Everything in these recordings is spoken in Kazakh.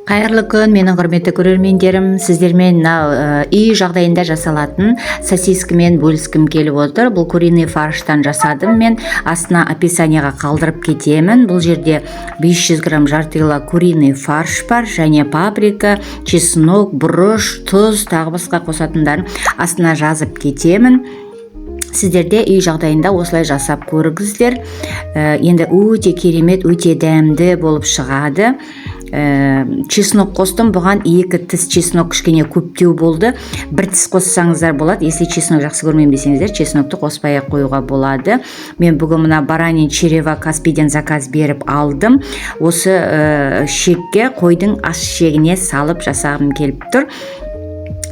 Қайырлы күн, менің құрметті көрермендерім. Сіздермен үй жағдайында жасалатын сосискімен бөліскім келіп отыр. Бұл куриный фарштан жасадым. Мен астына описанияға қалдырып кетемін. Бұл жерде 500 грамм жартылай куриный фарш бар, және паприка, чеснок, бұрыш, тұз, тағы басқа қосатындарын астына жазып кетемін. Сіздерде үй жағдайында осылай жасап көріңіздер. Енді өте керемет, өте дәмді болып шығады. Чеснок қостым, бұған 2 тіс чеснок кішкене көптеу болды. 1 тіс қоссаңыздар болады. Если чеснок жақсы көрмеймін десеңіздер, чеснокты қоспай қоюға болады. Мен бүгін мына баранин чрево Каспийден заказ беріп алдым. Осы шекке қойдың ас шегіне салып жасағым келіп тұр.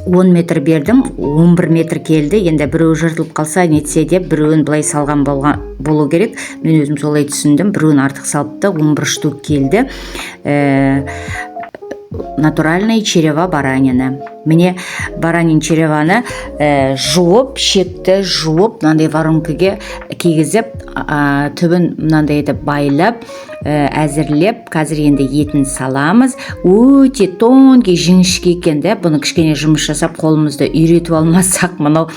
10 метр бердім, 11 метр келді. Енді біреу жыртылып қалса нетсе деп, біреуін былай салған болу керек. Мен өзім солай түсіндім. Біреуін артық салыпты, 11 штук келді. Натуральный чрево баранина. Міне баранин чреваны жуып, шекті жуып, мынандай воронкаге кигізіп, түбін мынандай етіп байлап, әзірлеп, қазір енді етін саламыз. Өте тонкий жіңішке екен де, бұны кішкене жұмыс жасап қолымызды үйретіп алмасақ, мынау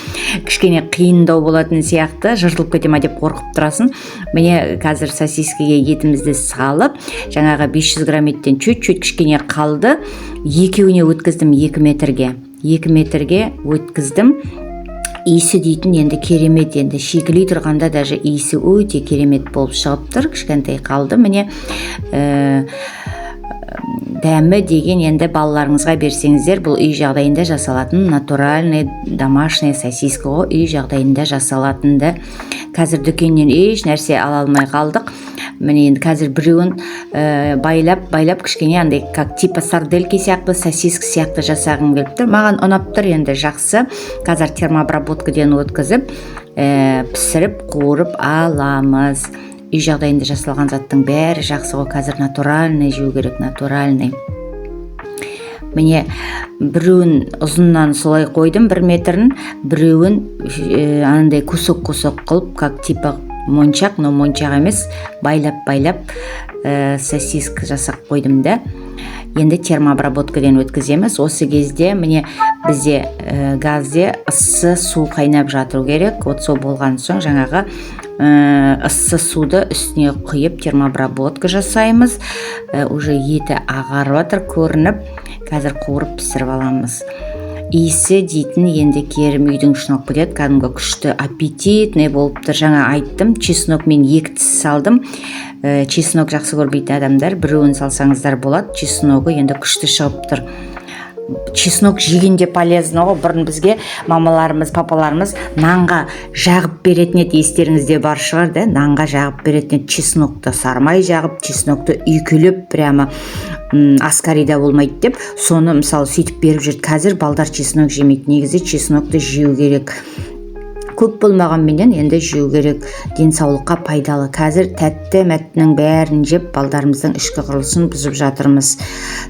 кішкене қиындау болатын сияқты, жыртылып кете ма деп қорқып тұрасың. Міне қазір сосискіге етімізді салып, жаңағы 500 грамм еттен чуть-чуть кішкене қалды. Екеуіне өткіздім 2 метрге. 2 метрге өткіздім. Иісі дейтін енді керемет, енді шикілей тұрғанда даже иісі өте керемет болып шығып тұр. Кішкентай қалды. Міне дәмі деген енді балаларыңызға берсеңіздер, бұл үй жағдайында жасалатын натуральный домашний сосиска ғой, үй жағдайында жасалатынды. Қазір дүкеннен еш нәрсе ала алмай қалдық. Міне енді қазір біреуін байлап кішкене андай как типа сардельки сияқты, сосиска сияқты жасағым келіп тұр. Маған ұнап тұр, енді жақсы. Қазір термообработкадан өткізіп, пісіріп, қуырып аламыз. Үй жағдайында жасалған заттың бәрі жақсы ғой. Қазір натуральный жеу керек, натуральный. Міне біреуін ұзыннан солай қойдым, 1 метрін, біреуін андай кусок-кусок қылып, как типа мончақ, но мончақ емес, байлап сосиска жасап қойдым да. Енді термообработкадан өткіземіз. Осы кезде міне бізде газде ыссы су қайнап жатыру керек. Вот сол болған соң жаңағы ыссы суды үстіне құйып термообработка жасаймыз. Уже еті ағарып жатыр, көрініп, қазір қуырып пісіріп аламыз. Иісі дейтін енді керім үйдің ішін алып кетеді, кәдімгі күшті, аппетитный болып тұр. Жаңа айттым, чеснок мен 2 тіс салдым. Чеснок жақсы көрмейтін адамдар біреуін салсаңыздар болады. Чесногы енді күшті шығып тұр. Чеснок жегенде полезно ғой. Бұрын бізге мамаларымыз, папаларымыз нанға жағып беретін еді, естеріңізде бар шығар да, нанға жағып беретін еді. Чеснокты сармай жағып, чеснокты үйкелеп, прямо аскарида болмайды деп, соны мысалы сөйтіп беріп жүрді. Қазір балдар чеснок жемейді. Негізі чеснокты жеу керек. Көп болмағанменен енді жеу керек, денсаулыққа пайдалы. Қазір тәтті мәттінің бәрін жеп, балдарымыздың ішкі құрылысын бұзып жатырмыз.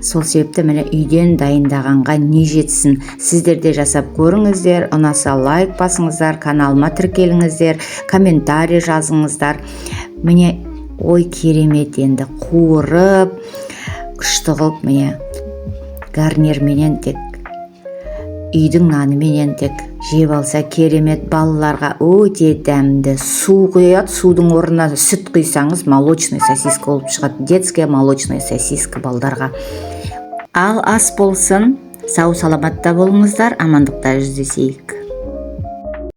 Сол себепті міне үйден дайындағанға не жетсін. Сіздер де жасап көріңіздер, ұнаса лайк басыңыздар, каналыма тіркеліңіздер, комментарий жазыңыздар. Міне ой керемет, енді қуырып, күшті қылып, міне гарнирменен тек, үйдің нанымен тек жеп алса керемет. Балаларға өте дәмді. Су құяды, судың орнына сүт құйсаңыз молочный сосиска болып шығады. Детская молочная сосиска балдарға. Ал ас болсын. Сау саламатта болыңыздар, амандықта жүздесейік.